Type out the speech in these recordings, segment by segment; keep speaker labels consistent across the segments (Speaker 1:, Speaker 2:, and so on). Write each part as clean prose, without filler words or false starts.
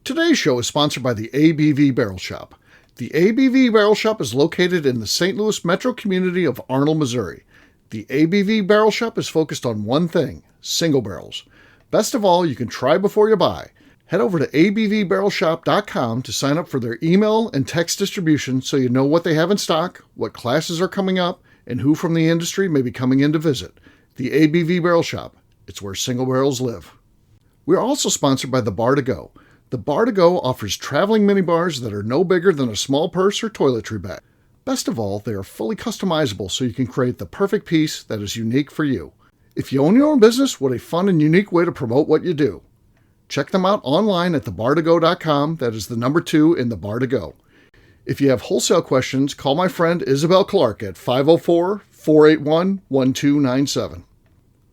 Speaker 1: Today's show is sponsored by the ABV Barrel Shop. The ABV Barrel Shop is located in the St. Louis metro community of Arnold, Missouri. The ABV Barrel Shop is focused on one thing, single barrels. Best of all, you can try before you buy. Head over to abvbarrelshop.com to sign up for their email and text distribution so you know what they have in stock, what classes are coming up, and who from the industry may be coming in to visit. The ABV Barrel Shop. It's where single barrels live. We are also sponsored by the Bar to Go. The Bar to Go offers traveling minibars that are no bigger than a small purse or toiletry bag. Best of all, they are fully customizable so you can create the perfect piece that is unique for you. If you own your own business, what a fun and unique way to promote what you do. Check them out online at thebartogo.com. That is the number 2 in the Bar to Go. If you have wholesale questions, call my friend Isabel Clark at 504-481-1297.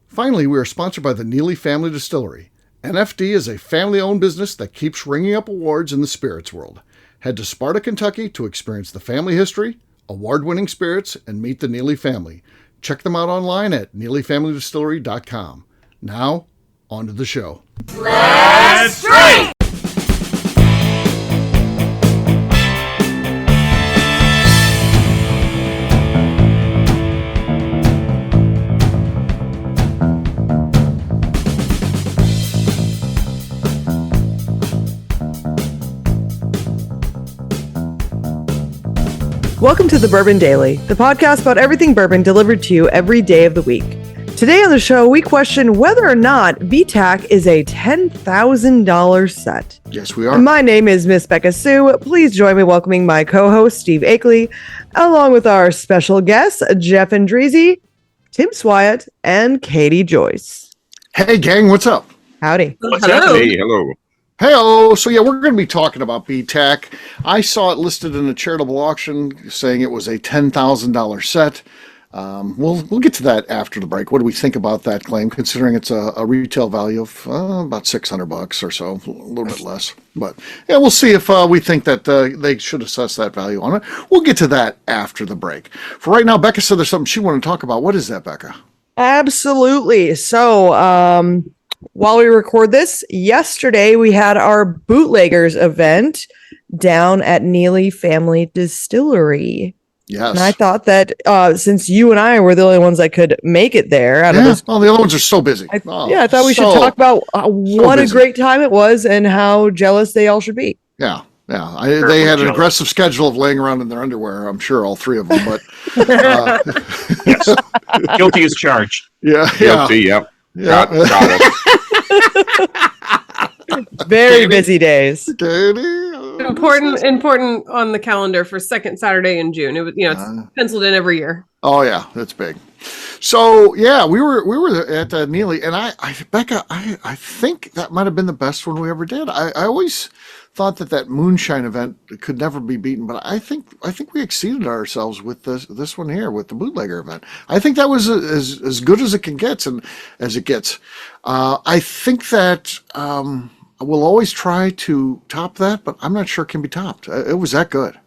Speaker 1: Finally, we are sponsored by the Neely Family Distillery. NFD is a family-owned business that keeps ringing up awards in the spirits world. Head to Sparta, Kentucky to experience the family history, award-winning spirits, and meet the Neely family. Check them out online at neelyfamilydistillery.com. Now, on to the show.
Speaker 2: Let's drink!
Speaker 3: Welcome to the Bourbon Daily, the podcast about everything bourbon delivered to you every day of the week. Today on the show, we question whether or not BTAC is a $10,000 set.
Speaker 1: Yes, we are.
Speaker 3: My name is Miss Beka Sue. Please join me welcoming my co-host, Steve Akeley, along with our special guests, Jeff Andreezy, Tim Swyatt, and Katie Joyce.
Speaker 1: Hey, gang, what's up?
Speaker 3: Howdy.
Speaker 4: What's up? Hey, hello.
Speaker 1: Hey-oh. So, yeah, we're going to be talking about BTAC. I saw it listed in a charitable auction saying it was a $10,000 set. We'll get to that after the break. What do we think about that claim, considering it's a retail value of about $600 or so, a little bit less. But, yeah, we'll see if we think that they should assess that value on it. We'll get to that after the break. For right now, Beka said there's something she wanted to talk about. What is that, Beka?
Speaker 3: Absolutely. So, while we record this, yesterday we had our Bootleggers event down at Neely Family Distillery.
Speaker 1: Yes.
Speaker 3: And I thought that since you and I were the only ones that could make it there.
Speaker 1: Well, the other ones are so busy.
Speaker 3: I thought we should talk about what a great time it was and how jealous they all should be.
Speaker 1: Yeah. They had an aggressive schedule of laying around in their underwear, I'm sure, all three of them. But
Speaker 4: yes. Guilty as charged.
Speaker 1: Yeah.
Speaker 4: Guilty, yep.
Speaker 1: Yeah.
Speaker 4: Got it.
Speaker 3: Very busy days.
Speaker 2: Important on the calendar for second Saturday in June. It was, it's penciled in every year.
Speaker 1: Oh yeah, that's big. So yeah, we were at Neely, and Beka, I think that might have been the best one we ever did. I always thought that moonshine event could never be beaten, but I think we exceeded ourselves with this one here with the bootlegger event. I think that was as good as it can get, and as it gets. I think that we'll always try to top that, but I'm not sure it can be topped. It was that good.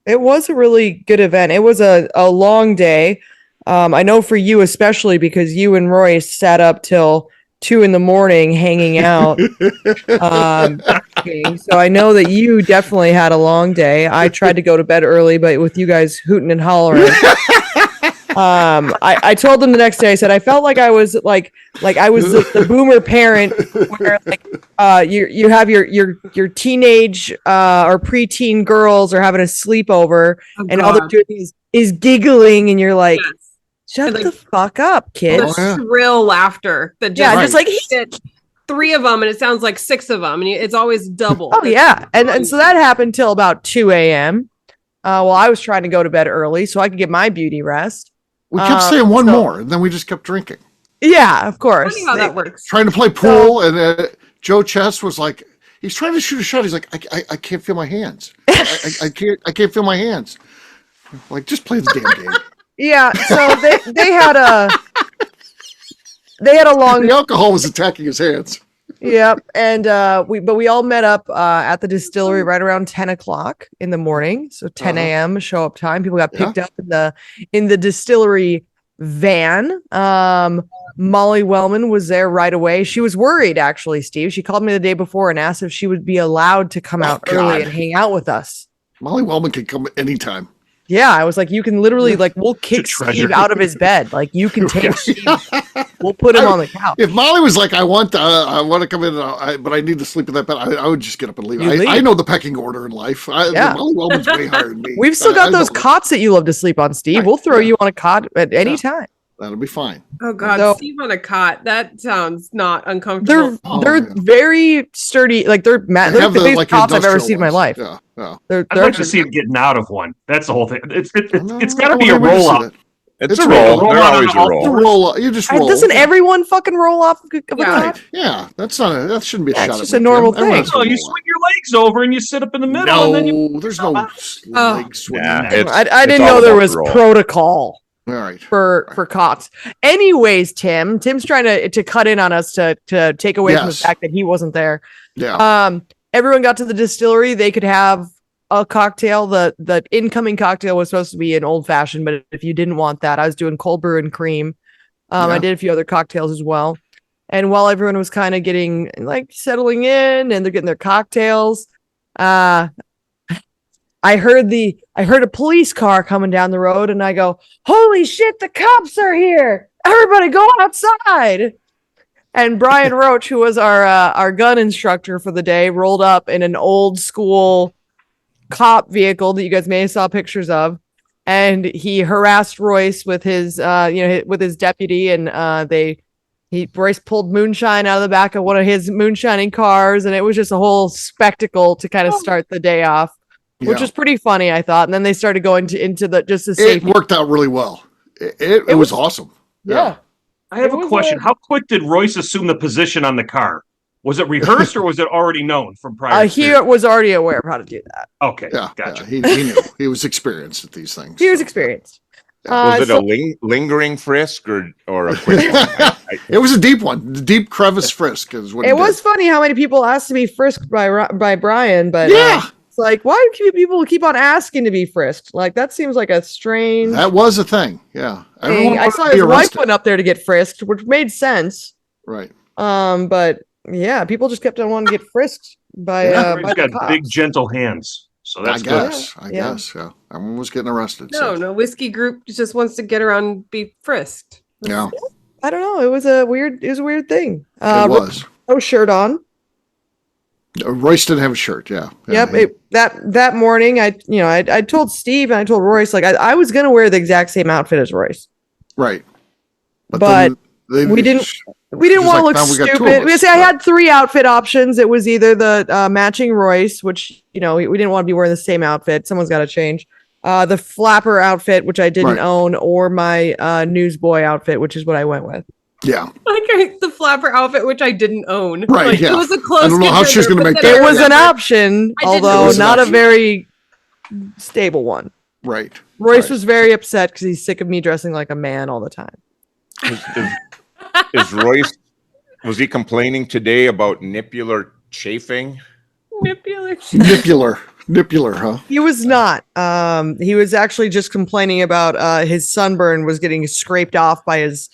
Speaker 3: It was a really good event. It was a long day. I know for you especially because you and Roy sat up till 2 a.m. hanging out. So I know that you definitely had a long day. I tried to go to bed early, but with you guys hooting and hollering. I told them the next day, I said, I felt like I was like I was the boomer parent where you have your teenage or preteen girls are having a sleepover and all they're doing is giggling and you're like, yes. Shut the fuck up, kid.
Speaker 2: Shrill laughter that just like hit 3 of them and it sounds like 6 of them and it's always double.
Speaker 3: Oh yeah. And so that happened till about 2 a.m. Well, I was trying to go to bed early so I could get my beauty rest.
Speaker 1: We kept saying one more, and then we just kept drinking.
Speaker 3: Yeah, of course.
Speaker 2: Funny how that works.
Speaker 1: Trying to play pool, and Joe Chess was like, he's trying to shoot a shot. He's like, I can't feel my hands. I can't feel my hands. Like, just play the damn game.
Speaker 3: Yeah. So they had a long.
Speaker 1: The alcohol was attacking his hands.
Speaker 3: Yep. And we all met up at the distillery right around 10 o'clock in the morning. So 10 a.m. show up time. People got picked up in the distillery van. Molly Wellman was there right away. She was worried, actually, Steve. She called me the day before and asked if she would be allowed to come out early and hang out with us.
Speaker 1: Molly Wellman can come anytime.
Speaker 3: Yeah, I was like, you can literally, like, we'll kick Steve out of his bed. Like, you can take Steve. We'll put him on the couch.
Speaker 1: If Molly was like, I want to come in, but I need to sleep in that bed, I would just get up and leave. I know the pecking order in life. Molly Wellman's way higher than me.
Speaker 3: We've still got those cots that you love to sleep on, Steve. We'll throw you on a cot at any time.
Speaker 1: That'll be fine.
Speaker 2: Oh God, Steve on a cot. That sounds not uncomfortable.
Speaker 3: They're very sturdy. Like they're the biggest cots I've ever seen in my life.
Speaker 5: Yeah. I'd like to see him getting out of one. That's the whole thing. It's got to be a roll up.
Speaker 4: It's a roll. They're always a roll.
Speaker 1: You just roll.
Speaker 3: Doesn't everyone fucking roll off of a cot?
Speaker 1: Yeah, that shouldn't be a shot.
Speaker 3: It's just a normal thing.
Speaker 5: So you swing your legs over and you sit up in the middle.
Speaker 1: No,
Speaker 5: and then
Speaker 1: there's no leg swinging.
Speaker 3: I didn't know there was protocol.
Speaker 1: All right.
Speaker 3: For cops. Anyways, Tim's trying to cut in on us to take away from the fact that he wasn't there.
Speaker 1: Yeah.
Speaker 3: Everyone got to the distillery. They could have a cocktail. The incoming cocktail was supposed to be an old fashioned, but if you didn't want that, I was doing cold brew and cream. I did a few other cocktails as well. And while everyone was kind of getting settling in and they're getting their cocktails, I heard a police car coming down the road and I go, holy shit, the cops are here. Everybody go outside. And Brian Roach, who was our gun instructor for the day, rolled up in an old school cop vehicle that you guys may have saw pictures of. And he harassed Royce with his with his deputy, and Royce pulled moonshine out of the back of one of his moonshining cars, and it was just a whole spectacle to kind of start the day off. Which was pretty funny, I thought. And then they started going into the safety.
Speaker 1: It worked out really well. It was awesome.
Speaker 3: Yeah.
Speaker 5: I have a question. How quick did Royce assume the position on the car? Was it rehearsed or was it already known from prior?
Speaker 3: He was already aware of how to do that.
Speaker 5: Okay.
Speaker 1: Yeah.
Speaker 5: Gotcha.
Speaker 1: He knew. He was experienced at these things.
Speaker 3: He was experienced.
Speaker 4: Was it a lingering frisk or a quick one?
Speaker 1: It was a deep one. The deep crevice frisk is what
Speaker 3: it was. Funny how many people asked to be frisked by Brian, but it's like, why do people keep on asking to be frisked? Like, that seems like a strange...
Speaker 1: That was a thing, yeah.
Speaker 3: I saw his wife went up there to get frisked, which made sense.
Speaker 1: Right.
Speaker 3: But, yeah, people just kept on wanting to get frisked by
Speaker 5: he's got
Speaker 3: cops.
Speaker 5: big, gentle hands. So that's good.
Speaker 1: I guess, yeah. Everyone was getting arrested.
Speaker 2: No, whiskey group just wants to get around and be frisked.
Speaker 1: Yeah.
Speaker 3: I don't know. It was a weird thing.
Speaker 1: It was.
Speaker 3: No shirt on.
Speaker 1: Royce didn't have a shirt. Yeah.
Speaker 3: Yep. That morning, I told Steve and I told Royce, I was gonna wear the exact same outfit as Royce.
Speaker 1: Right.
Speaker 3: But we didn't want to look stupid. I had 3 outfit options. It was either the matching Royce, which we didn't want to be wearing the same outfit. Someone's got to change. The flapper outfit, which I didn't own, or my newsboy outfit, which is what I went with.
Speaker 1: Yeah.
Speaker 2: Like the flapper outfit, which I didn't own.
Speaker 1: Right.
Speaker 2: It was a close.
Speaker 1: I don't know how she's going to make that.
Speaker 3: It was an option, although not a very stable one.
Speaker 1: Right.
Speaker 3: Royce was very upset because he's sick of me dressing like a man all the time.
Speaker 4: Is Royce, was he complaining today about nippular chafing?
Speaker 2: Nippular,
Speaker 1: huh?
Speaker 3: He was not. He was actually just complaining about his sunburn was getting scraped off by his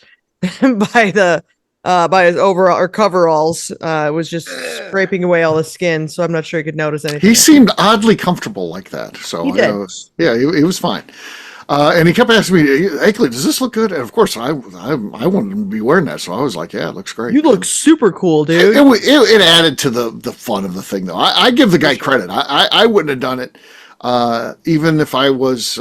Speaker 3: by his overall or coveralls. It was just scraping away all the skin, so I'm not sure he could notice anything.
Speaker 1: He seemed oddly comfortable like that. So
Speaker 3: he did.
Speaker 1: He was fine. And he kept asking me, Akeley, does this look good? And of course, I wanted him to be wearing that, so I was like, yeah, it looks great.
Speaker 3: You look super cool, dude.
Speaker 1: It added to the fun of the thing, though. I give the guy credit. I wouldn't have done it. Even if I was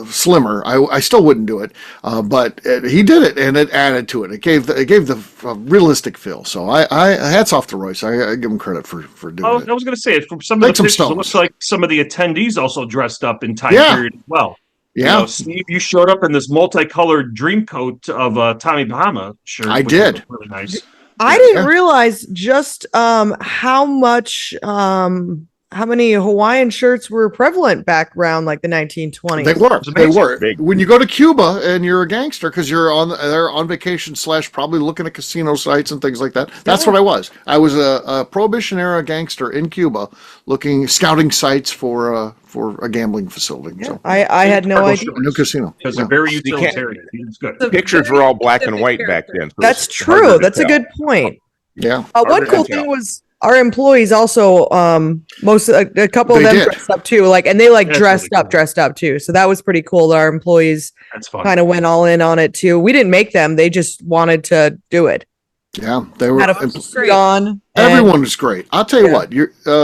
Speaker 1: slimmer, I still wouldn't do it. But he did it, and it added to it. It gave the realistic feel. So I hats off to Royce. I give him credit for doing it.
Speaker 5: I was going to say, from some of the pictures, it looks like some of the attendees also dressed up in time period as well.
Speaker 1: Yeah,
Speaker 5: Steve, you showed up in this multicolored dream coat of Tommy Bahama shirt.
Speaker 1: I did.
Speaker 5: Really nice.
Speaker 3: I didn't realize just how much how many Hawaiian shirts were prevalent back around like the 1920s.
Speaker 1: They were.
Speaker 4: Big.
Speaker 1: When you go to Cuba and you're a gangster because you're there on vacation / probably looking at casino sites and things like that. That's what I was. I was a Prohibition era gangster in Cuba, scouting sites for a gambling facility.
Speaker 3: Yeah,
Speaker 1: So
Speaker 3: I had no idea.
Speaker 1: a new casino.
Speaker 5: Because they're very utilitarian. It's good.
Speaker 4: Pictures were all black and white back then. so
Speaker 3: That's
Speaker 4: it's harder
Speaker 3: true.
Speaker 4: to
Speaker 3: That's a
Speaker 4: tell.
Speaker 3: good point.
Speaker 1: Yeah.
Speaker 3: One
Speaker 4: Harder to
Speaker 3: cool
Speaker 4: tell.
Speaker 3: thing was our employees also a couple of
Speaker 1: They
Speaker 3: them
Speaker 1: did.
Speaker 3: dressed up too, like, and they like
Speaker 5: That's
Speaker 3: dressed up too. So that was pretty cool that our employees
Speaker 5: That's fun.
Speaker 3: kind of went all in on it too. We didn't make them; they just wanted to do it.
Speaker 1: Yeah. They were.
Speaker 3: Had a
Speaker 2: Great.
Speaker 3: suit on. and-
Speaker 1: Everyone was great. I'll tell you
Speaker 3: Yeah.
Speaker 1: what,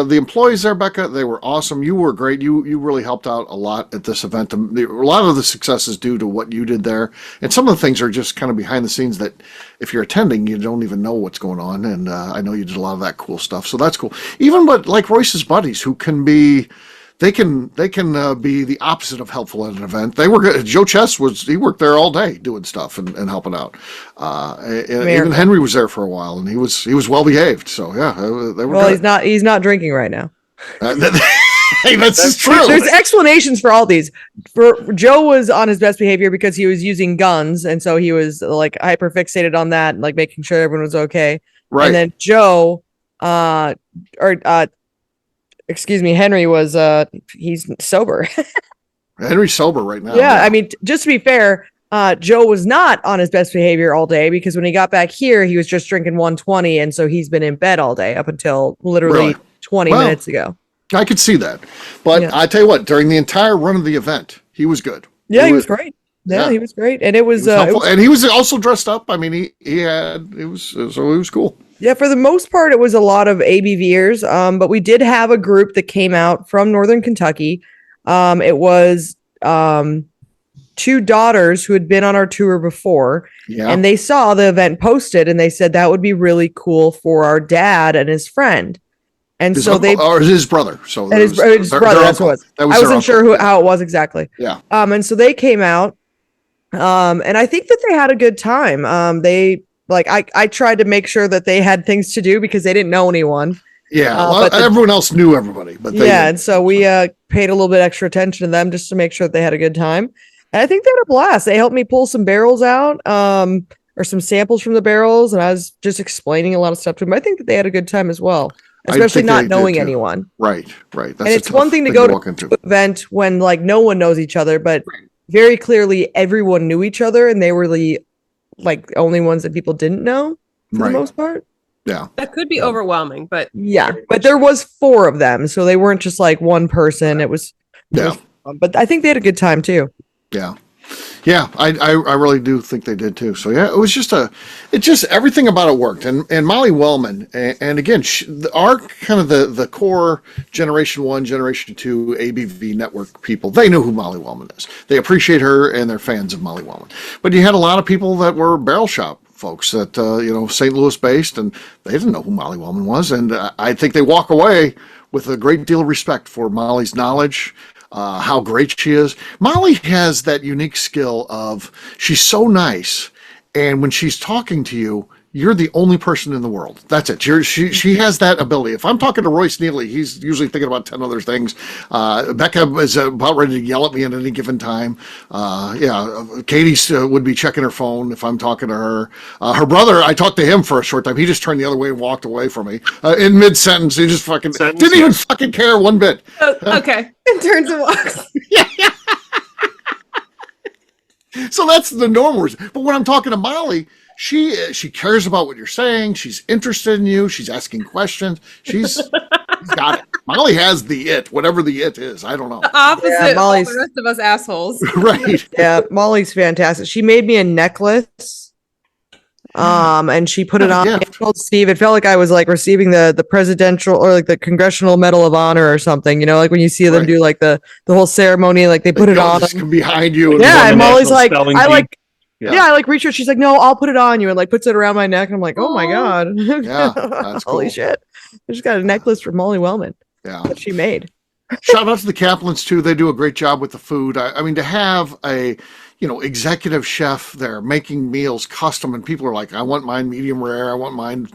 Speaker 1: the employees there, Becca, they were awesome. You were great. You really helped out a lot at this event. A lot of the success is due to what you did there. And some of the things are just kind of behind the scenes that if you're attending, you don't even know what's going on. And I know you did a lot of that cool stuff. So that's cool. Even but like Royce's buddies who can be, they can be the opposite of helpful at an event. They were good. Joe Chess he worked there all day doing stuff and helping out. And even Henry was there for a while, and he was well behaved. So yeah, they were.
Speaker 3: Well,
Speaker 1: good.
Speaker 3: he's not drinking right now.
Speaker 1: Hey, that's true.
Speaker 3: There's explanations for all these. For Joe was on his best behavior because he was using guns, and so he was like hyper fixated on that, like making sure everyone was okay.
Speaker 1: Right.
Speaker 3: And then Joe, excuse me, Henry was he's sober.
Speaker 1: Henry's sober right now.
Speaker 3: Yeah, I mean, just to be fair, Joe was not on his best behavior all day because when he got back here, he was just drinking 120, and so he's been in bed all day up until literally
Speaker 1: Really?
Speaker 3: 20
Speaker 1: Well,
Speaker 3: minutes ago.
Speaker 1: I could see that. But
Speaker 3: Yeah.
Speaker 1: I tell you what, during the entire run of the event, he was good.
Speaker 3: Yeah, he was great. Yeah, he was great, and it was,
Speaker 1: helpful. And he was also dressed up. I mean, it was cool.
Speaker 3: yeah, for the most part, it was a lot of ABVers. But we did have a group that came out from Northern Kentucky. It was two daughters who had been on our tour before,
Speaker 1: Yeah.
Speaker 3: and they saw the event posted, and they said that would be really cool for our dad and his friend. And
Speaker 1: His
Speaker 3: so
Speaker 1: uncle,
Speaker 3: they
Speaker 1: or his brother. So
Speaker 3: and his brother. That's what it was.
Speaker 1: That was
Speaker 3: I
Speaker 1: their
Speaker 3: wasn't sure
Speaker 1: uncle.
Speaker 3: how it was exactly.
Speaker 1: Yeah.
Speaker 3: And so they came out. And I think that they had a good time. They like I tried to make sure that they had things to do because they didn't know anyone.
Speaker 1: Yeah.
Speaker 3: but
Speaker 1: everyone else knew everybody, but they
Speaker 3: And so we paid a little bit extra attention to them just to make sure that they had a good time. And I think they had a blast. They helped me pull some barrels out, or some samples from the barrels, and I was just explaining a lot of stuff to them. I think that they had a good time as well, especially
Speaker 1: think
Speaker 3: not
Speaker 1: they did
Speaker 3: knowing
Speaker 1: too.
Speaker 3: anyone.
Speaker 1: Right. That's
Speaker 3: And
Speaker 1: a
Speaker 3: it's
Speaker 1: tough
Speaker 3: one thing to go
Speaker 1: walk
Speaker 3: to
Speaker 1: into.
Speaker 3: an event when like no one knows each other, but very clearly everyone knew each other, and they were the like only ones that people didn't know for
Speaker 1: Right.
Speaker 3: the most part.
Speaker 1: Yeah.
Speaker 2: That could be overwhelming, but
Speaker 3: Yeah, but there was 4 of them, so they weren't just like one person. It was
Speaker 1: Yeah.
Speaker 3: but I think they had a good time too.
Speaker 1: Yeah. Yeah, I really do think they did too. So yeah, it just everything about it worked. And Molly Wellman, and again, our kind of the core Generation 1, Generation 2 ABV network people, they know who Molly Wellman is. They appreciate her and they're fans of Molly Wellman. But you had a lot of people that were barrel shop folks that St. Louis based, and they didn't know who Molly Wellman was. And I think they walk away with a great deal of respect for Molly's knowledge. How great she is. Molly has that unique skill of she's so nice, and when she's talking to you, you're the only person in the world. That's it. She has that ability. If I'm talking to Royce Neely, he's usually thinking about 10 other things. Becca is about ready to yell at me at any given time. Katie would be checking her phone if I'm talking to her. Her brother, I talked to him for a short time. He just turned the other way and walked away from me in mid-sentence. He just fucking didn't even fucking care one bit.
Speaker 2: okay. In terms of walks.
Speaker 1: So that's the normal. But when I'm talking to Molly, she cares about what you're saying. She's interested in you. She's asking questions. She's got it. Molly has the it, whatever the it is. I don't know.
Speaker 2: The opposite
Speaker 3: Yeah,
Speaker 2: of all
Speaker 3: Molly's-
Speaker 2: the rest of us assholes.
Speaker 1: Right.
Speaker 3: Yeah, Molly's fantastic. She made me a necklace. And she put it on.
Speaker 1: Yeah.
Speaker 3: I told Steve, it felt like I was like receiving the presidential or like the Congressional Medal of Honor or something, like when you see them
Speaker 1: Right.
Speaker 3: do like the whole ceremony, like they put it on.
Speaker 1: Just behind you. And
Speaker 3: Yeah, and
Speaker 5: the
Speaker 3: Molly's
Speaker 5: National
Speaker 3: like,
Speaker 5: Spelling
Speaker 3: I
Speaker 5: Bee.
Speaker 3: like,
Speaker 1: Yeah.
Speaker 3: yeah, I like reach her. She's like, no, I'll put it on you, and like puts it around my neck. And I'm like, oh my god,
Speaker 1: Yeah, that's
Speaker 3: holy
Speaker 1: cool.
Speaker 3: shit! I just got a necklace from Molly Wellman
Speaker 1: Yeah.
Speaker 3: that she made.
Speaker 1: shout out to the Kaplans too. They do a great job with the food. I mean, to have a executive chef there making meals custom, and people are like, I want mine medium rare, I want mine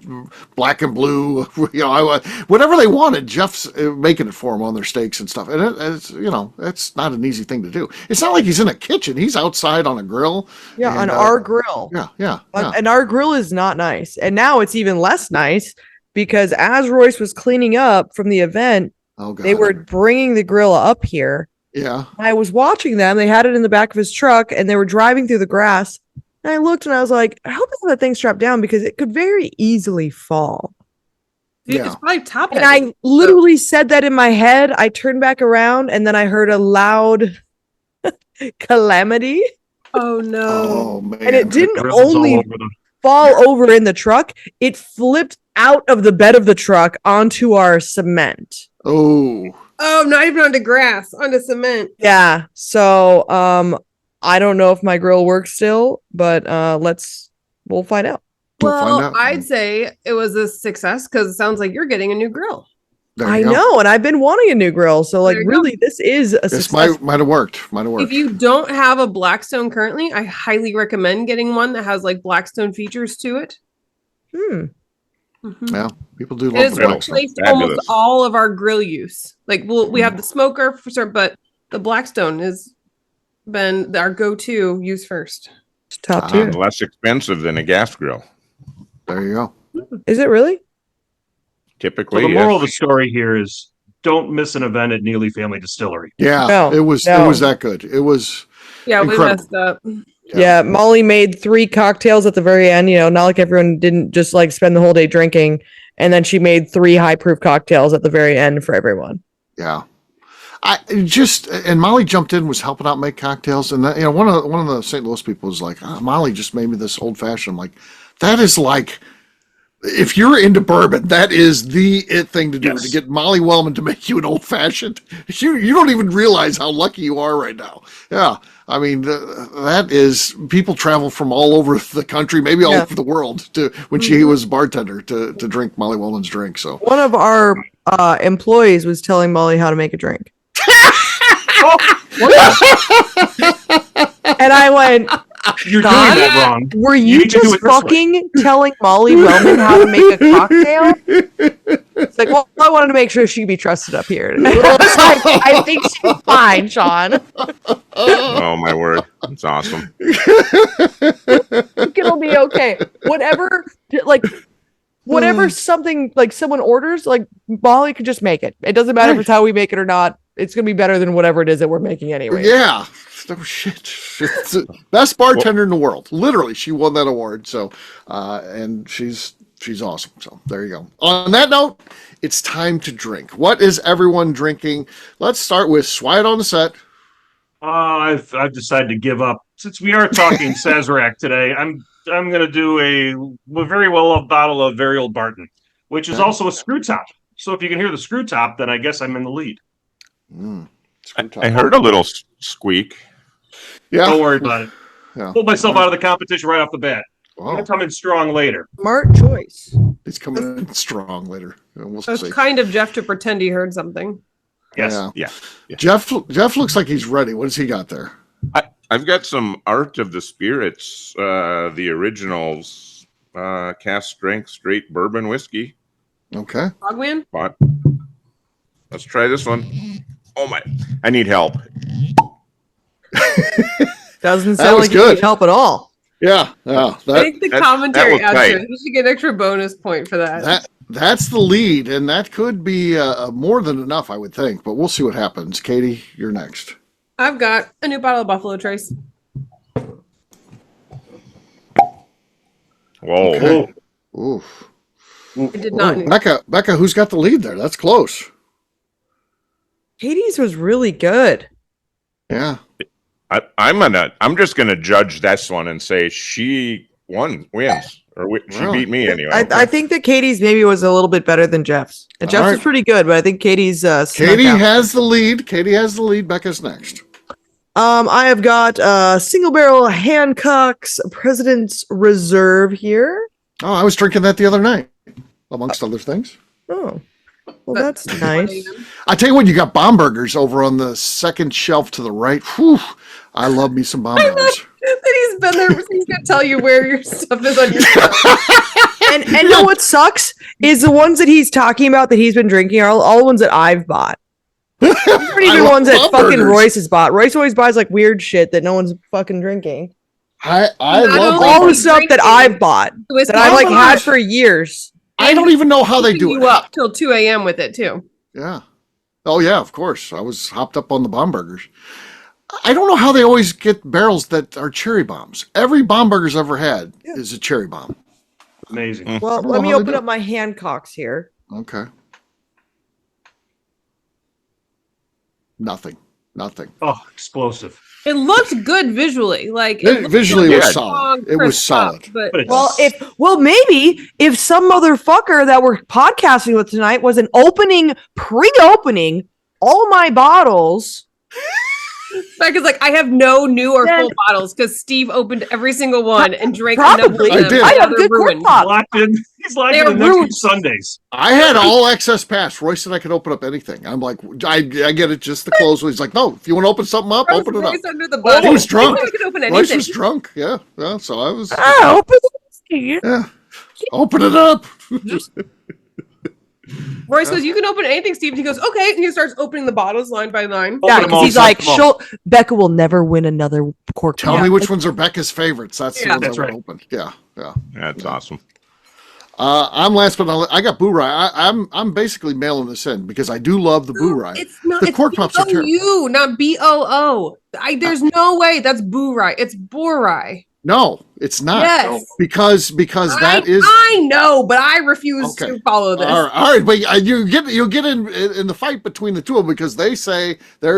Speaker 1: black and blue, I want whatever they wanted. Jeff's making it for them on their steaks and stuff, and it's it's not an easy thing to do. It's not like he's in a kitchen; he's outside on a grill.
Speaker 3: Yeah, on our grill.
Speaker 1: Yeah.
Speaker 3: And our grill is not nice, and now it's even less nice because as Royce was cleaning up from the event, they were bringing the grill up here.
Speaker 1: Yeah.
Speaker 3: I was watching them. They had it in the back of his truck and they were driving through the grass. And I looked and I was like, I hope that thing strapped down because it could very easily fall.
Speaker 2: Dude, it's probably top
Speaker 3: heavy. And I literally said that in my head. I turned back around and then I heard a loud calamity.
Speaker 2: Oh no.
Speaker 1: Oh man.
Speaker 3: And it didn't only fall over in the truck, it flipped out of the bed of the truck onto our cement.
Speaker 2: Oh, not even onto grass, onto cement.
Speaker 3: Yeah. So I don't know if my grill works still, but we'll find out.
Speaker 2: Well, I'd say it was a success because it sounds like you're getting a new grill.
Speaker 3: I know, and I've been wanting a new grill. So really, this is a success.
Speaker 1: This might have worked.
Speaker 2: If you don't have a Blackstone currently, I highly recommend getting one that has like Blackstone features to it.
Speaker 1: Mm-hmm. Yeah, people do love the Blackstone.
Speaker 2: It's replaced almost all of our grill use. Like, we have the smoker for certain, but the Blackstone has been our go-to use first.
Speaker 3: It's top tier.
Speaker 4: Less expensive than a gas grill.
Speaker 1: There you go.
Speaker 3: Is it really?
Speaker 4: Typically,
Speaker 5: so the moral of the story here is don't miss an event at Neely Family Distillery.
Speaker 1: Yeah, it was that good. It was incredible.
Speaker 2: We messed up.
Speaker 3: Yeah, Molly made 3 cocktails at the very end. Not like everyone didn't just like spend the whole day drinking. And then she made 3 high proof cocktails at the very end for everyone.
Speaker 1: Yeah. And Molly jumped in, was helping out make cocktails. And that, one of the St. Louis people was like, Molly just made me this old fashioned. I'm like, that is like, if you're into bourbon, that is the it thing to do, to get Molly Wellman to make you an old fashioned. You don't even realize how lucky you are right now. Yeah. I mean, that is, people travel from all over the country, maybe all over the world, when she was a bartender to drink Molly Wellman's drink. So
Speaker 3: one of our employees was telling Molly how to make a drink. And I went,
Speaker 5: you're doing that wrong.
Speaker 3: Were you just fucking telling Molly Wellman how to make a cocktail? It's like, well, I wanted to make sure she'd be trusted up here. I was like, I think she's fine, Sean.
Speaker 4: Oh my word, that's awesome.
Speaker 3: It'll be okay. Whatever something like someone orders, like Molly could just make it. It doesn't matter if it's how we make it or not. It's gonna be better than whatever it is that we're making anyway.
Speaker 1: Yeah. Oh shit! It's the best bartender in the world. Literally, she won that award. So, and she's awesome. So there you go. On that note, it's time to drink. What is everyone drinking? Let's start with Swide on the set.
Speaker 5: I've decided to give up since we are talking Sazerac today. I'm going to do a very well loved bottle of Very Old Barton, which is also a screw top. So if you can hear the screw top, then I guess I'm in the lead.
Speaker 4: I heard a little squeak.
Speaker 1: Yeah.
Speaker 5: Don't worry about it. Yeah. Pulled myself out of the competition right off the bat. I'm going to come in strong later.
Speaker 3: Smart choice.
Speaker 1: He's coming in strong later. We'll
Speaker 2: see. It's kind of Jeff to pretend he heard something.
Speaker 5: Yes.
Speaker 4: Yeah.
Speaker 1: Jeff looks like he's ready. What has he got there?
Speaker 4: I've got some Art of the Spirits, the originals, cast strength straight bourbon whiskey.
Speaker 1: Okay.
Speaker 2: Frogman?
Speaker 4: Let's try this one. Oh my! I need help.
Speaker 3: Doesn't sound like you need help at all.
Speaker 1: Yeah.
Speaker 2: I think the commentary after you should get an extra bonus point for that.
Speaker 1: That's the lead, and that could be more than enough, I would think. But we'll see what happens. Katie, you're next.
Speaker 2: I've got a new bottle of Buffalo Trace.
Speaker 4: Whoa!
Speaker 1: Okay. Oof.
Speaker 2: I did not.
Speaker 1: Beka, who's got the lead there? That's close.
Speaker 3: Katie's was really good.
Speaker 1: Yeah.
Speaker 4: I'm just gonna judge this one and say she wins, or she beat me anyway.
Speaker 3: I think that Katie's maybe was a little bit better than Jeff's. And Jeff's was pretty good, but I think Katie's
Speaker 1: Katie has the lead. Beka's next.
Speaker 3: I have got single barrel Hancock's President's Reserve here.
Speaker 1: Oh, I was drinking that the other night, amongst other things.
Speaker 3: Oh. Well, that's nice.
Speaker 1: I tell you what, you got Bombergers over on the second shelf to the right. Whew, I love me some Bombergers.
Speaker 2: That he's been there. He's gonna tell you where your stuff is on your shelf.
Speaker 3: And you know what sucks is the ones that he's talking about that he's been drinking are all the ones that I've bought. These aren't even ones that fucking Royce has bought. Royce always buys like weird shit that no one's fucking drinking.
Speaker 1: I
Speaker 2: Not
Speaker 1: love
Speaker 2: only
Speaker 3: All the
Speaker 2: he's
Speaker 3: stuff that
Speaker 2: drinking,
Speaker 3: I've bought
Speaker 2: whiskey
Speaker 3: that I've like
Speaker 2: so
Speaker 3: had
Speaker 2: much,
Speaker 3: for years.
Speaker 1: I don't even know how they
Speaker 2: keeping
Speaker 1: do
Speaker 2: you
Speaker 1: it.
Speaker 2: up till 2 a.m. with it too.
Speaker 1: Yeah. Oh yeah, of course. I was hopped up on the Bombergers. I don't know how they always get barrels that are cherry bombs. Every Bomberger's ever had is a cherry bomb.
Speaker 5: Amazing.
Speaker 3: Well, let me open up my Hancocks here.
Speaker 1: Okay. Nothing.
Speaker 5: Oh, explosive.
Speaker 2: It looked good visually. Like
Speaker 1: Visually
Speaker 2: it
Speaker 1: it was
Speaker 2: looked
Speaker 1: solid.
Speaker 2: long,
Speaker 1: It was
Speaker 2: crisp
Speaker 1: solid.
Speaker 2: up, but
Speaker 5: But it's,
Speaker 3: Maybe if some motherfucker that we're podcasting with tonight was pre-opening all my bottles.
Speaker 2: Becca's like, I have no new or full bottles because Steve opened every single one and drank
Speaker 3: Probably.
Speaker 2: enough of them.
Speaker 1: I did.
Speaker 3: I
Speaker 2: Now
Speaker 3: have
Speaker 2: they're
Speaker 3: good cork
Speaker 2: ruined.
Speaker 3: pop.
Speaker 5: he's locked
Speaker 2: They're
Speaker 5: in the next few
Speaker 2: ruined.
Speaker 5: Sundays.
Speaker 1: I had all access pass. Royce said I could open up anything. I'm like, I get it, just the close. He's like, no, if you want to open something up, open it up.
Speaker 2: Royce under the bus.
Speaker 1: He was drunk.
Speaker 2: I could open
Speaker 1: Royce
Speaker 2: anything.
Speaker 1: was drunk. Yeah. So I was.
Speaker 3: Open it.
Speaker 1: Yeah. Open it up.
Speaker 2: Royce goes, you can open anything, Steve. And he goes, okay. And he starts opening the bottles line by line.
Speaker 3: Yeah,
Speaker 5: Open them all,
Speaker 3: because he's
Speaker 5: suck
Speaker 3: like,
Speaker 5: them all.
Speaker 3: Becca will never win another cork
Speaker 1: Tell
Speaker 3: pop.
Speaker 1: me which ones are Becca's favorites. That's the
Speaker 2: Yeah.
Speaker 1: ones
Speaker 5: That's
Speaker 1: I
Speaker 5: right.
Speaker 1: would open. Yeah.
Speaker 4: That's awesome.
Speaker 1: I'm last but not least. I got Boo Rye. I'm basically mailing this in because I do love the Boo Rye.
Speaker 2: It's not.
Speaker 1: The
Speaker 2: It's
Speaker 1: cork pops are terrible.
Speaker 2: B-O-U, not B-O-O. There's no way that's Boo Rye. It's Boar Rye.
Speaker 1: No, it's not.
Speaker 2: Yes.
Speaker 1: Because that is.
Speaker 2: I know, but I refuse
Speaker 1: Okay.
Speaker 2: to follow this.
Speaker 1: All right, but you'll get in the fight between the two of them because they say they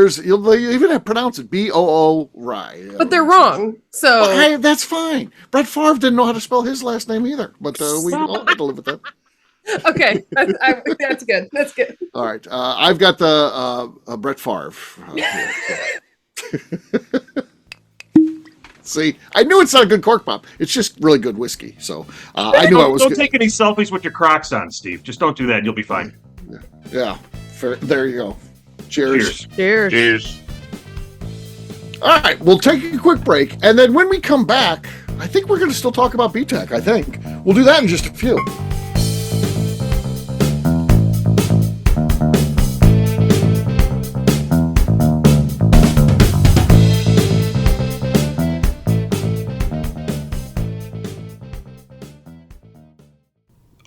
Speaker 1: even pronounce it B-O-O Rye.
Speaker 2: But they're wrong. So
Speaker 1: Well, hey, that's fine. Brett Favre didn't know how to spell his last name either, but we all had to live with that.
Speaker 2: okay, that's good. That's good.
Speaker 1: All right, I've got the Brett Favre. Here, so. See, I knew it's not a good cork pop. It's just really good whiskey. So I knew I was.
Speaker 5: Don't take any selfies with your Crocs on, Steve. Just don't do that. You'll be fine.
Speaker 1: Yeah, fair. There you go. Cheers.
Speaker 4: Cheers.
Speaker 1: All right, we'll take a quick break, and then when we come back, I think we're going to still talk about BTAC. I think we'll do that in just a few.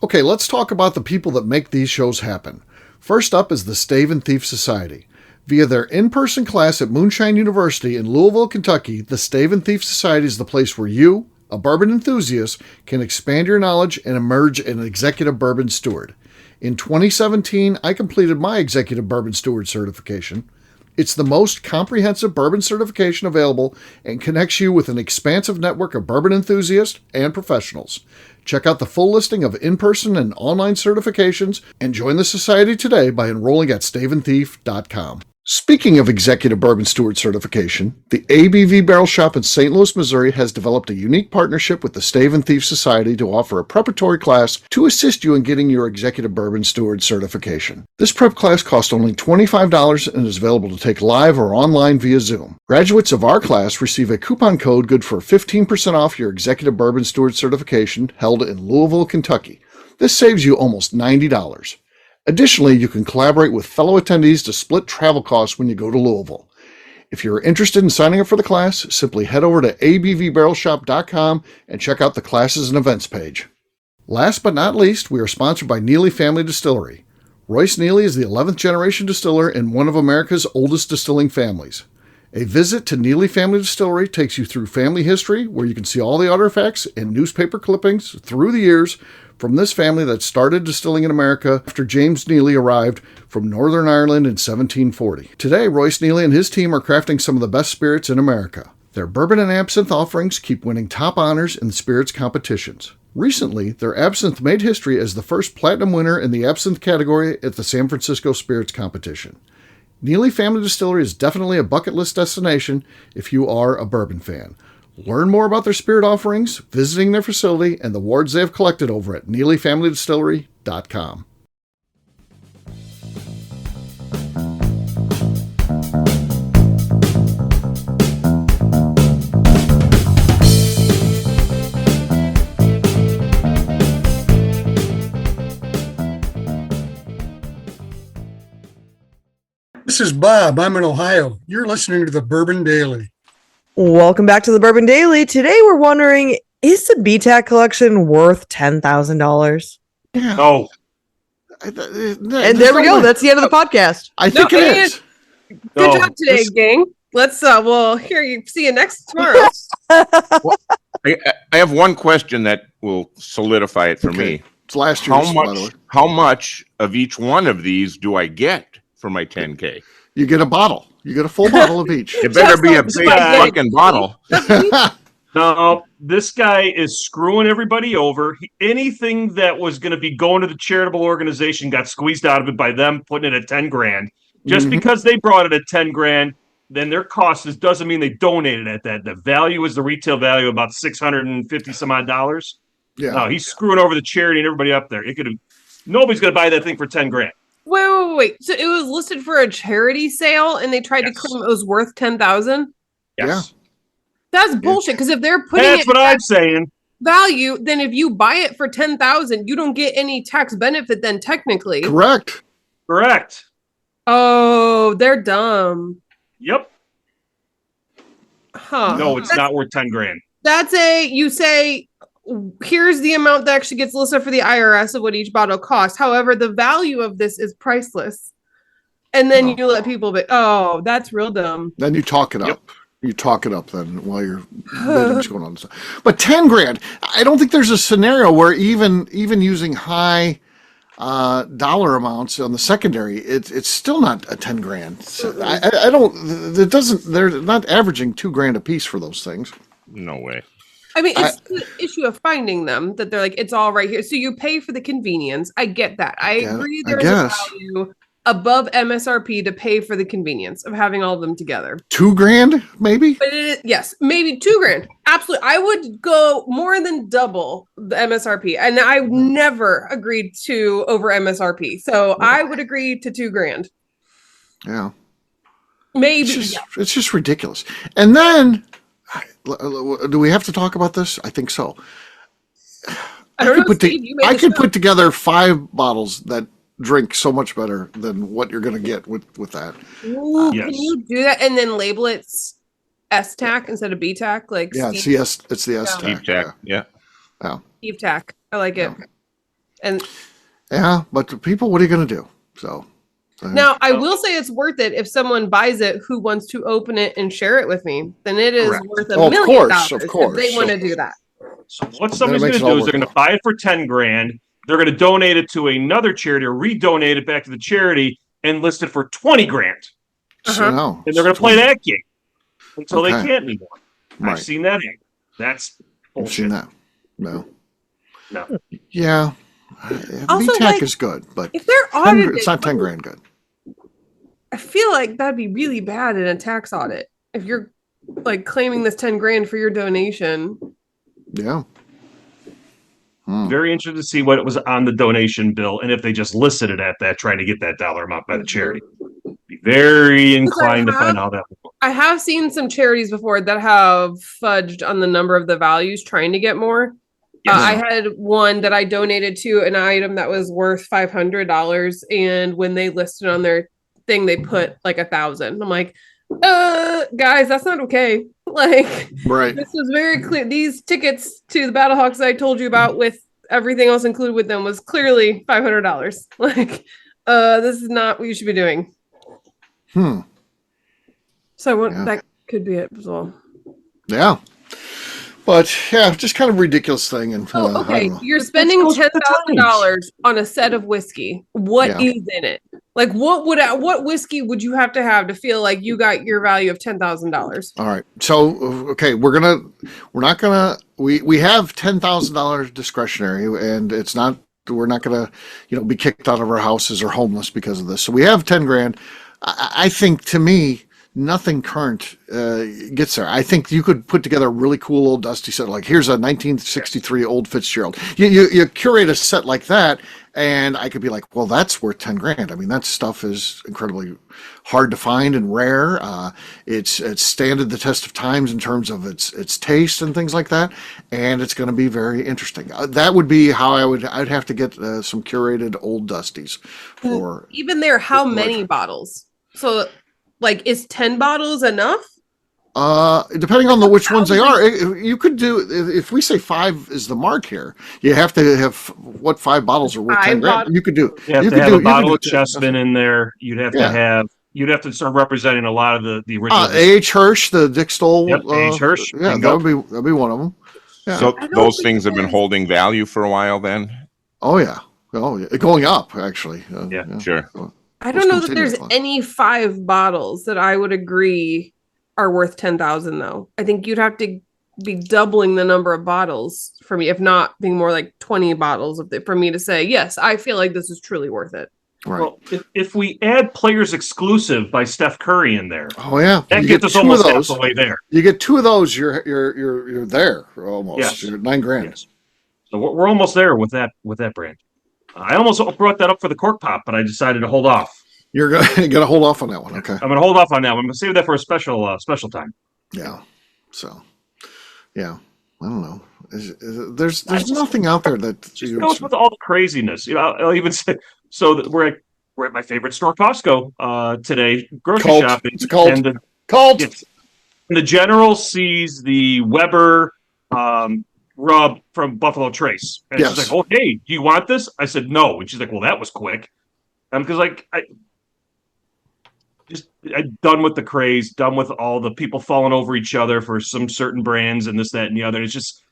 Speaker 1: Okay, let's talk about the people that make these shows happen. First up is the Stave and Thief Society. Via their in-person class at Moonshine University in Louisville, Kentucky, the Stave and Thief Society is the place where you, a bourbon enthusiast, can expand your knowledge and emerge an executive bourbon steward. In 2017, I completed my executive bourbon steward certification. It's the most comprehensive bourbon certification available and connects you with an expansive network of bourbon enthusiasts and professionals. Check out the full listing of in-person and online certifications and join the society today by enrolling at staveandthief.com. Speaking of executive bourbon steward certification, the ABV Barrel Shop in St. Louis, Missouri has developed a unique partnership with the Stave and Thief Society to offer a preparatory class to assist you in getting your executive bourbon steward certification. This prep class costs only $25 and is available to take live or online via Zoom. Graduates of our class receive a coupon code good for 15% off your executive bourbon steward certification held in Louisville, Kentucky. This saves you almost $90. Additionally, you can collaborate with fellow attendees to split travel costs when you go to Louisville. If you're interested in signing up for the class, simply head over to abvbarrelshop.com and check out the classes and events page. Last but not least, we are sponsored by Neely Family Distillery. Royce Neely is the 11th generation distiller in one of America's oldest distilling families. A visit to Neely Family Distillery takes you through family history, where you can see all the artifacts and newspaper clippings through the years from this family that started distilling in America after James Neely arrived from Northern Ireland in 1740. Today, Royce Neely and his team are crafting some of the best spirits in America. Their bourbon and absinthe offerings keep winning top honors in spirits competitions. Recently, their absinthe made history as the first platinum winner in the absinthe category at the San Francisco Spirits Competition. Neely Family Distillery is definitely a bucket list destination if you are a bourbon fan. Learn more about their spirit offerings, visiting their facility, and the awards they have collected over at NeelyFamilyDistillery.com.
Speaker 6: This is Bob. I'm in Ohio. You're listening to the Bourbon Daily.
Speaker 3: Welcome back to the Bourbon Daily. Today we're wondering, is the BTAC collection worth $10,000?
Speaker 1: Yeah.
Speaker 5: Oh,
Speaker 3: And there we go. That's the end of the podcast.
Speaker 1: I think
Speaker 2: No,
Speaker 1: it
Speaker 2: and-
Speaker 1: is.
Speaker 2: Good
Speaker 5: no,
Speaker 2: job today,
Speaker 5: this-
Speaker 2: gang. Let's we'll see you next tomorrow.
Speaker 4: I have one question that will solidify it for
Speaker 1: Okay.
Speaker 4: me.
Speaker 1: It's last
Speaker 4: How
Speaker 1: year's, by the way.
Speaker 4: much of each one of these do I get for my 10K?
Speaker 1: You get a bottle. You get a full bottle of each.
Speaker 4: It better be a
Speaker 2: Just
Speaker 4: big
Speaker 5: like-
Speaker 4: fucking bottle.
Speaker 5: No, this guy is screwing everybody over. Anything that was going to be going to the charitable organization got squeezed out of it by them putting it at 10 grand. Just
Speaker 1: Mhm.
Speaker 5: because they brought it at 10 grand, then their cost doesn't mean they donated at that. The value is the retail value, about 650 some odd dollars.
Speaker 1: Yeah.
Speaker 5: No, he's screwing over the charity and everybody up there. Nobody's going to buy that thing for 10 grand.
Speaker 2: Wait. So it was listed for a charity sale, and they tried to
Speaker 5: Yes.
Speaker 2: claim it was worth 10,000.
Speaker 5: Yes.
Speaker 2: That's bullshit. Because if they're putting
Speaker 5: That's
Speaker 2: it
Speaker 5: what
Speaker 2: at
Speaker 5: I'm saying.
Speaker 2: value, then if you buy it for 10,000, you don't get any tax benefit. Then technically,
Speaker 1: Correct.
Speaker 5: Correct.
Speaker 2: oh, they're dumb,
Speaker 5: Yep.
Speaker 2: huh?
Speaker 5: No, it's not worth 10 grand.
Speaker 2: That's you say, here's the amount that actually gets listed for the IRS of what each bottle costs. However, the value of this is priceless. And then you let people be, oh, that's real dumb.
Speaker 1: Then you talk it
Speaker 5: Yep.
Speaker 1: up. You talk it up then while you're bidding's going on. But 10 grand, I don't think there's a scenario where even using high dollar amounts on the secondary, it's still not a 10 grand. So I don't, it doesn't, they're not averaging $2,000 a piece for those things.
Speaker 4: No way.
Speaker 2: I mean, it's the issue of finding them that they're like, it's all right here. So you pay for the convenience. I get that. I
Speaker 1: Yeah,
Speaker 2: agree
Speaker 1: I
Speaker 2: there's a
Speaker 1: guess.
Speaker 2: value above MSRP to pay for the convenience of having all of them together.
Speaker 1: $2,000 maybe?
Speaker 2: But yes, maybe $2,000. Absolutely. I would go more than double the MSRP. And I never agreed to over MSRP. So I would agree to $2,000.
Speaker 1: Yeah.
Speaker 2: Maybe.
Speaker 1: It's just ridiculous. And then, do we have to talk about this? I think so.
Speaker 2: I don't know,
Speaker 1: could
Speaker 2: Steve, you made
Speaker 1: I
Speaker 2: the
Speaker 1: could
Speaker 2: show.
Speaker 1: put together 5 bottles that drink so much better than what you're going to get with that.
Speaker 2: Ooh,
Speaker 5: Yes.
Speaker 2: Can you do that and then label it S-TAC instead of B-TAC? Like
Speaker 1: Yeah,
Speaker 2: Steve,
Speaker 1: it's the S
Speaker 4: Deep
Speaker 1: tag.
Speaker 4: tech. Yeah.
Speaker 2: Steve TAC. I like it. And
Speaker 1: Yeah, but the people, what are you going to do? So
Speaker 2: now I will say it's worth it if someone buys it who wants to open it and share it with me. Then it is
Speaker 1: Correct.
Speaker 2: worth
Speaker 1: Oh,
Speaker 2: $1
Speaker 1: of
Speaker 2: million
Speaker 1: course, of course.
Speaker 2: if they want to do that.
Speaker 5: So what somebody's
Speaker 1: makes
Speaker 5: going
Speaker 1: it all
Speaker 5: to do is they're going to
Speaker 1: worthwhile.
Speaker 5: buy it for 10 grand. They're going to donate it to another charity or redonate it back to the charity and list it for 20 grand.
Speaker 1: so no.
Speaker 5: And they're going to play that game until they
Speaker 1: Okay.
Speaker 5: can't anymore.
Speaker 1: Right.
Speaker 5: I've seen that. That's
Speaker 1: I've seen
Speaker 5: bullshit.
Speaker 1: that. No.
Speaker 5: No.
Speaker 1: Yeah.
Speaker 2: Also,
Speaker 1: BTAC
Speaker 2: like,
Speaker 1: is good, but
Speaker 2: If they're
Speaker 1: 10
Speaker 2: audited,
Speaker 1: it's not 10 grand good.
Speaker 2: I feel like that'd be really bad in a tax audit if you're like claiming this 10 grand for your donation.
Speaker 1: Yeah.
Speaker 5: Very interested to see what it was on the donation bill and if they just listed it at that, trying to get that dollar amount by the charity. Be very inclined to find out that.
Speaker 2: I have seen some charities before that have fudged on the number of the values trying to get more.
Speaker 5: Yes.
Speaker 2: I had one that I donated to an item that was worth $500, and when they listed on their thing, they put like 1,000. I'm like, guys, that's not okay. Like,
Speaker 1: Right.
Speaker 2: this was very clear. These tickets to the Battlehawks that I told you about with everything else included with them was clearly $500. Like, this is not what you should be doing. So
Speaker 1: Yeah.
Speaker 2: that could be it as well.
Speaker 1: Yeah. But yeah, just kind of ridiculous thing. And
Speaker 2: Oh,
Speaker 1: I
Speaker 2: okay.
Speaker 1: don't know.
Speaker 2: You're spending
Speaker 5: goes with the
Speaker 2: $10,000 on a set of whiskey. What
Speaker 1: Yeah.
Speaker 2: is in it? Like, what whiskey would you have to feel like you got your value of $10,000?
Speaker 1: All right. So okay, we have $10,000 discretionary, and we're not gonna be kicked out of our houses or homeless because of this. So we have 10 grand. I think, to me, nothing current gets there. I think you could put together a really cool old dusty set. Like, here's a 1963 old Fitzgerald. You curate a set like that, and I could be like, well, that's worth 10 grand. I mean, that stuff is incredibly hard to find and rare. It's standed the test of times in terms of its taste and things like that, and it's going to be very interesting. That would be how I'd have to get some curated old dusties for.
Speaker 2: Even there, how many bottles So, like, is 10 bottles enough?
Speaker 1: Depending on which ones they are, you could do, if we say 5 is the mark here, you have to have 5 bottles are worth 10 grand. You could do,
Speaker 5: You have to have a bottle of Chessman in there. You'd have to start representing a lot of the original.
Speaker 1: A.H. Hirsch, the Dick Stoll.
Speaker 5: Yep, A.H. Hirsch.
Speaker 1: Yeah, that'd be one of them. Yeah.
Speaker 4: So those things have been holding value for a while then?
Speaker 1: Oh, yeah. Going up, actually.
Speaker 5: Yeah,
Speaker 4: sure.
Speaker 2: I don't know that there's any 5 bottles that I would agree are worth 10,000 though. I think you'd have to be doubling the number of bottles for me, if not being more like 20 bottles for me to say, yes, I feel like this is truly worth it.
Speaker 1: Right.
Speaker 5: Well, if we add Players Exclusive by Steph Curry in there,
Speaker 1: that
Speaker 5: gets us almost half the way there.
Speaker 1: You get 2 of those, you're there almost.
Speaker 5: Yes.
Speaker 1: You're $9 grand.
Speaker 5: Yes. So we're almost there with that brand. I almost brought that up for the cork pop, but I decided to hold off.
Speaker 1: You're gonna hold off on that one, okay?
Speaker 5: I'm gonna hold off on that one. I'm gonna save that for a special time.
Speaker 1: Yeah. So, yeah, I don't know. There's nothing out there that
Speaker 5: goes with all the craziness. I'll even say so that we're at my favorite store, Costco, today, grocery shopping.
Speaker 1: It's a cult.
Speaker 5: And
Speaker 1: Cult.
Speaker 5: The general sees the Weber rub from Buffalo Trace, and she's like, "Oh, hey, do you want this?" I said, "No," and she's like, "Well, that was quick," because I'm done with the craze, done with all the people falling over each other for some certain brands and this, that, and the other. It's just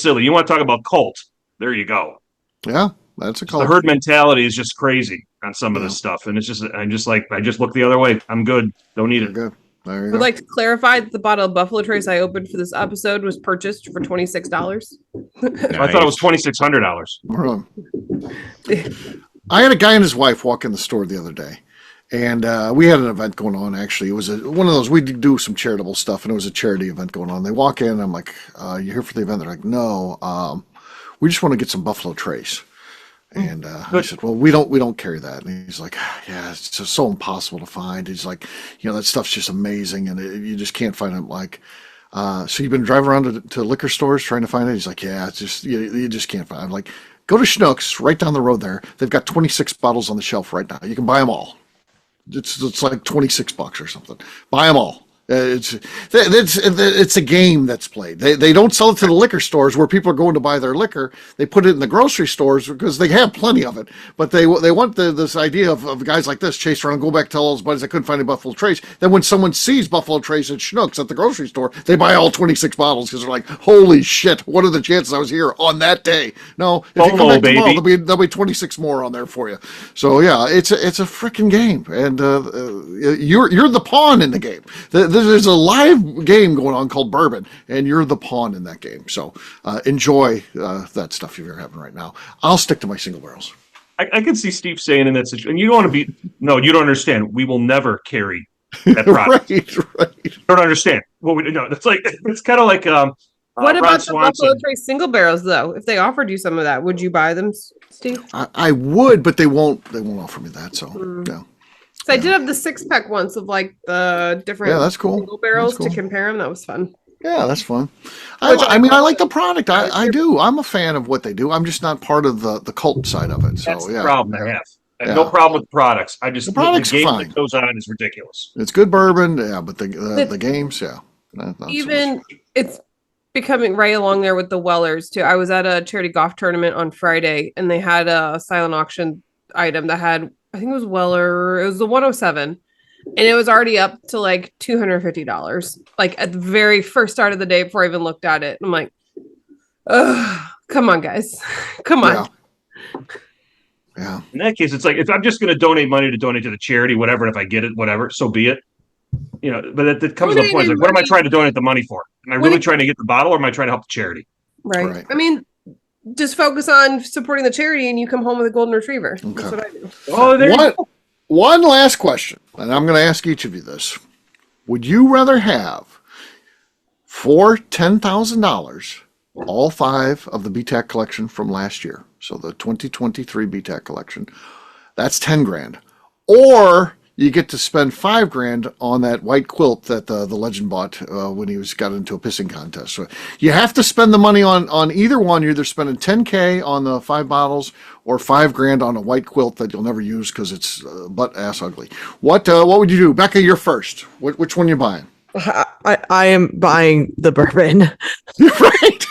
Speaker 5: silly. You want to talk about cult? There you go.
Speaker 1: Yeah, that's a cult.
Speaker 5: The herd mentality is just crazy on some of this stuff, and I just look the other way. I'm good. Don't need it.
Speaker 1: Good. There you
Speaker 2: I
Speaker 1: go.
Speaker 2: would like to clarify that the bottle of Buffalo Trace I opened for this episode was purchased for $26.
Speaker 5: I thought it was $2,600.
Speaker 1: I had a guy and his wife walk in the store the other day. And we had an event going on, actually. It was one of those, we do some charitable stuff, and it was a charity event going on. They walk in, and I'm like, you here for the event? They're like, no, we just want to get some Buffalo Trace. And I said, well, we don't carry that. And he's like, yeah, it's just so impossible to find. He's like, that stuff's just amazing, and you just can't find it. Like, so you've been driving around to liquor stores trying to find it? He's like, yeah, it's just, you just can't find it. I'm like, go to Schnucks, right down the road there. They've got 26 bottles on the shelf right now. You can buy them all. It's like $26 or something. Buy them all. It's a game that's played. They don't sell it to the liquor stores where people are going to buy their liquor. They put it in the grocery stores because they have plenty of it. But they want this idea of guys like this chase around, go back, tell all his buddies I couldn't find any Buffalo Trace. Then when someone sees Buffalo Trace at Schnucks at the grocery store, they buy all 26 bottles because they're like, holy shit, what are the chances I was here on that day? No, if you come back tomorrow, there'll be 26 more on there for you. So yeah, it's a freaking game, and you're the pawn in the game. There's a live game going on called Bourbon, and you're the pawn in that game. So enjoy that stuff you're having right now. I'll stick to my single barrels.
Speaker 5: I can see Steve saying in that situation, and you don't want to be, no, you don't understand. We will never carry that product.
Speaker 1: right.
Speaker 5: You don't understand. Well, it's kind of like
Speaker 2: what about
Speaker 5: Ron
Speaker 2: the
Speaker 5: Swanson.
Speaker 2: Buffalo Trace single barrels, though? If they offered you some of that, would you buy them, Steve?
Speaker 1: I would, but they won't offer me that. So no.
Speaker 2: So I did have the 6-pack once of like the different
Speaker 1: that's cool.
Speaker 2: single barrels
Speaker 1: That's cool.
Speaker 2: to compare them. That was fun.
Speaker 1: Yeah, that's fun. I mean, I like the product. I do. I'm a fan of what they do. I'm just not part of the cult side of it. So
Speaker 5: That's
Speaker 1: yeah.
Speaker 5: the problem I have. I have no problem with the products. I just
Speaker 1: The product's
Speaker 5: game
Speaker 1: fine.
Speaker 5: that goes on is ridiculous.
Speaker 1: It's good bourbon, yeah, but the games, yeah. Not so
Speaker 2: Even
Speaker 1: much.
Speaker 2: it's becoming right along there with the Wellers too. I was at a charity golf tournament on Friday, and they had a silent auction item that had, I think it was Weller. It was the 107. And it was already up to like $250, like at the very first start of the day before I even looked at it. I'm like, ugh, come on, guys. Come on.
Speaker 1: Yeah.
Speaker 5: In that case, it's like, if I'm just going to donate money to the charity, whatever, and if I get it, whatever, so be it. But it comes to the point, like, what am I trying to donate the money for? Am I really trying to get the bottle, or am I trying to help the charity?
Speaker 2: Right. I mean, just focus on supporting the charity and you come home with a golden retriever.
Speaker 1: Okay.
Speaker 2: That's what I do.
Speaker 5: Oh, there you go.
Speaker 1: One last question, and I'm going to ask each of you this. Would you rather have for $10,000 all 5 of the BTAC collection from last year, so the 2023 BTAC collection, that's 10 grand, or you get to spend $5,000 on that white quilt that the legend bought when he got into a pissing contest. So you have to spend the money on either one. You're either spending $10K on the 5 bottles or $5,000 on a white quilt that you'll never use because it's butt ass ugly. What would you do, Beka? You're first. Which one you buying?
Speaker 3: I am buying the bourbon.
Speaker 1: You're right.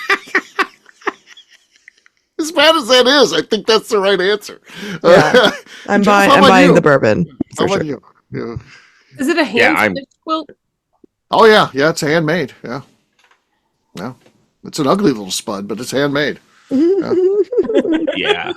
Speaker 1: As bad as that is, I think that's the right answer.
Speaker 3: Yeah. I'm buying the bourbon.
Speaker 1: How
Speaker 3: For
Speaker 1: about
Speaker 3: sure.
Speaker 1: you? Yeah.
Speaker 2: Is it a hand-stitched quilt?
Speaker 1: Oh yeah, it's handmade. Yeah. It's an ugly little spud, but it's handmade.
Speaker 4: Yeah,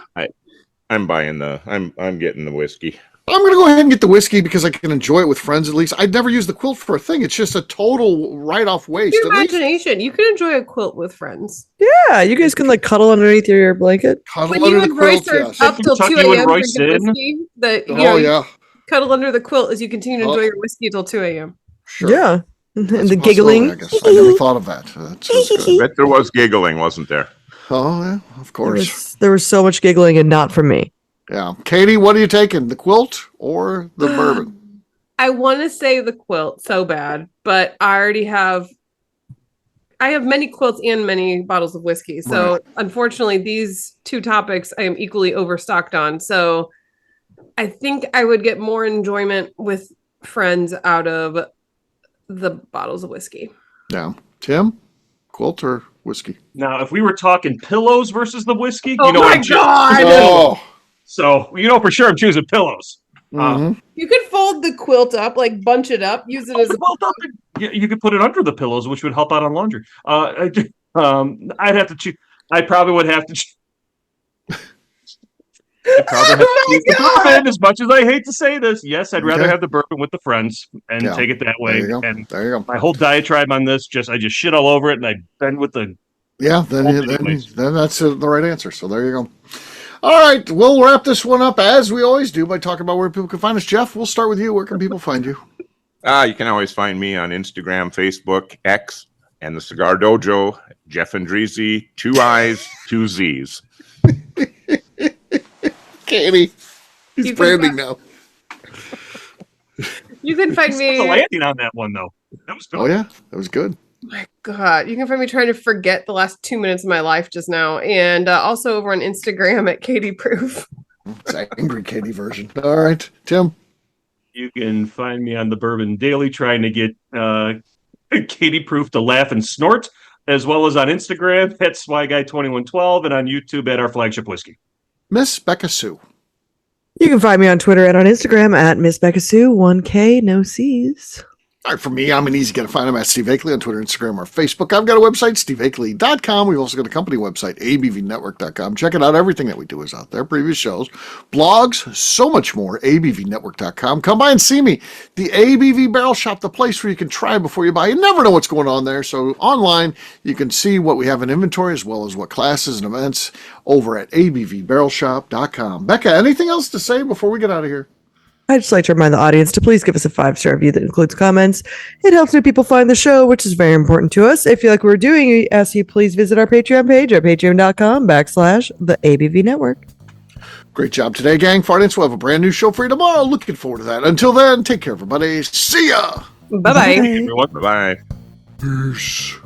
Speaker 4: I'm buying I'm getting the whiskey.
Speaker 1: I'm going to go ahead and get the whiskey because I can enjoy it with friends at least. I'd never use the quilt for a thing. It's just a total write-off waste.
Speaker 2: Your imagination. You can enjoy a quilt with friends.
Speaker 3: Yeah, you guys can like cuddle underneath your blanket.
Speaker 1: Cuddle
Speaker 2: When
Speaker 1: under
Speaker 2: you
Speaker 1: the
Speaker 2: and Royce
Speaker 1: quilt,
Speaker 2: are
Speaker 1: yes.
Speaker 2: up till
Speaker 5: Tuck
Speaker 2: 2
Speaker 5: you and
Speaker 2: a.m.
Speaker 5: Royce
Speaker 2: drinking
Speaker 5: in.
Speaker 2: whiskey, that
Speaker 1: Oh yeah,
Speaker 2: cuddle under the quilt as you continue to enjoy your whiskey till 2 a.m.
Speaker 1: sure.
Speaker 3: Yeah. And
Speaker 1: That's
Speaker 3: the
Speaker 1: a
Speaker 3: giggling.
Speaker 1: possibility, I guess. I never thought of that. That sounds good.
Speaker 4: Bet there was giggling, wasn't there?
Speaker 1: Oh yeah, of course.
Speaker 3: There was so much giggling and not from me.
Speaker 1: Yeah, Katie, what are you taking? The quilt or the bourbon?
Speaker 2: I want to say the quilt so bad, but I have many quilts and many bottles of whiskey. So
Speaker 1: Right.
Speaker 2: Unfortunately, these two topics I am equally overstocked on. So I think I would get more enjoyment with friends out of the bottles of whiskey.
Speaker 1: Yeah, Tim, quilt or whiskey?
Speaker 5: Now, if we were talking pillows versus the whiskey,
Speaker 2: Oh my God!
Speaker 1: Oh,
Speaker 5: So for sure I'm choosing pillows.
Speaker 1: mhm.
Speaker 2: You could fold the quilt up, like bunch it up, use it as a
Speaker 5: You could put it under the pillows, which would help out on laundry. I'd have to choose. I probably would have to. I'd probably have to choose the bourbon. As much as I hate to say this, yes, I'd rather
Speaker 1: Okay.
Speaker 5: have the bourbon with the friends and
Speaker 1: Yeah.
Speaker 5: take it that
Speaker 1: There
Speaker 5: way.
Speaker 1: you go.
Speaker 5: And
Speaker 1: There you go.
Speaker 5: my whole diatribe on this, I just shit all over it, and I bend with the.
Speaker 1: Yeah, then
Speaker 5: Anyways.
Speaker 1: that's the right answer. So there you go. All right, we'll wrap this one up as we always do by talking about where people can find us. Jeff, we'll start with you. Where can people find you?
Speaker 4: You can always find me on Instagram, Facebook, X, and the Cigar Dojo. Jeff Andreezy, 2 I's, 2 Z's.
Speaker 1: Katie, he's
Speaker 2: You can
Speaker 1: branding now.
Speaker 2: You can find
Speaker 5: The
Speaker 2: me.
Speaker 5: landing on that one though. That was good.
Speaker 1: Oh yeah, that was good.
Speaker 2: My God, you can find me trying to forget the last 2 minutes of my life just now, and also over on Instagram at Katie Proof.
Speaker 1: It's an angry Katie version. All right, Tim.
Speaker 5: You can find me on the Bourbon Daily trying to get Katie Proof to laugh and snort, as well as on Instagram at SwyGuy2112 and on YouTube at Our Flagship Whiskey.
Speaker 1: Miss Beka Sue.
Speaker 3: You can find me on Twitter and on Instagram at Miss Beka Sue, 1K, no C's.
Speaker 1: All right, for me, I'm an easy guy to find. I'm at Steve Akeley on Twitter, Instagram, or Facebook. I've got a website, steveakeley.com. We've also got a company website, abvnetwork.com. Check it out. Everything that we do is out there. Previous shows, blogs, so much more, abvnetwork.com. Come by and see me. The ABV Barrel Shop, the place where you can try before you buy. You never know what's going on there. So online, you can see what we have in inventory as well as what classes and events over at abvbarrelshop.com. Beka, anything else to say before we get out of here?
Speaker 3: I'd just like to remind the audience to please give us a 5-star review that includes comments. It helps new people find the show, which is very important to us. If you like what we're doing, we ask you please visit our Patreon page at patreon.com/the ABV Network.
Speaker 1: Great job today, gang. For audience, we'll have a brand new show for you tomorrow. Looking forward to that. Until then, take care, everybody. See ya.
Speaker 2: Bye-bye.
Speaker 5: Everyone.
Speaker 4: Bye-bye.
Speaker 1: Peace.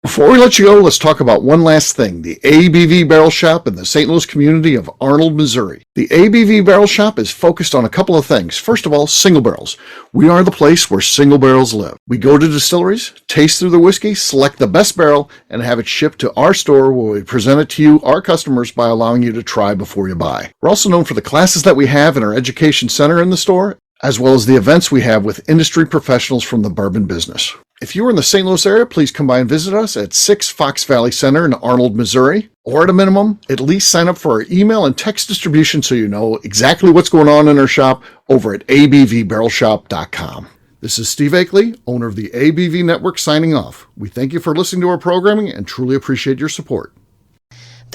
Speaker 1: Before we let you go, let's talk about one last thing. The ABV Barrel Shop in the St. Louis community of Arnold, Missouri. The ABV Barrel Shop is focused on a couple of things. First of all, single barrels. We are the place where single barrels live. We go to distilleries, taste through the whiskey, select the best barrel, and have it shipped to our store where we present it to you, our customers, by allowing you to try before you buy. We're also known for the classes that we have in our education center in the store, as well as the events we have with industry professionals from the bourbon business. If you are in the St. Louis area, please come by and visit us at 6 Fox Valley Center in Arnold, Missouri. Or at a minimum, at least sign up for our email and text distribution so you know exactly what's going on in our shop over at abvbarrelshop.com. This is Steve Akeley, owner of the ABV Network, signing off. We thank you for listening to our programming and truly appreciate your support.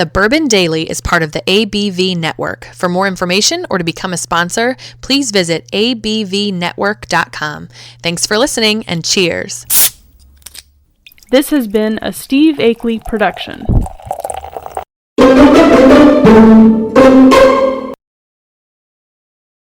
Speaker 7: The Bourbon Daily is part of the ABV Network. For more information or to become a sponsor, please visit abvnetwork.com. Thanks for listening, and cheers.
Speaker 8: This has been a Steve Akeley production.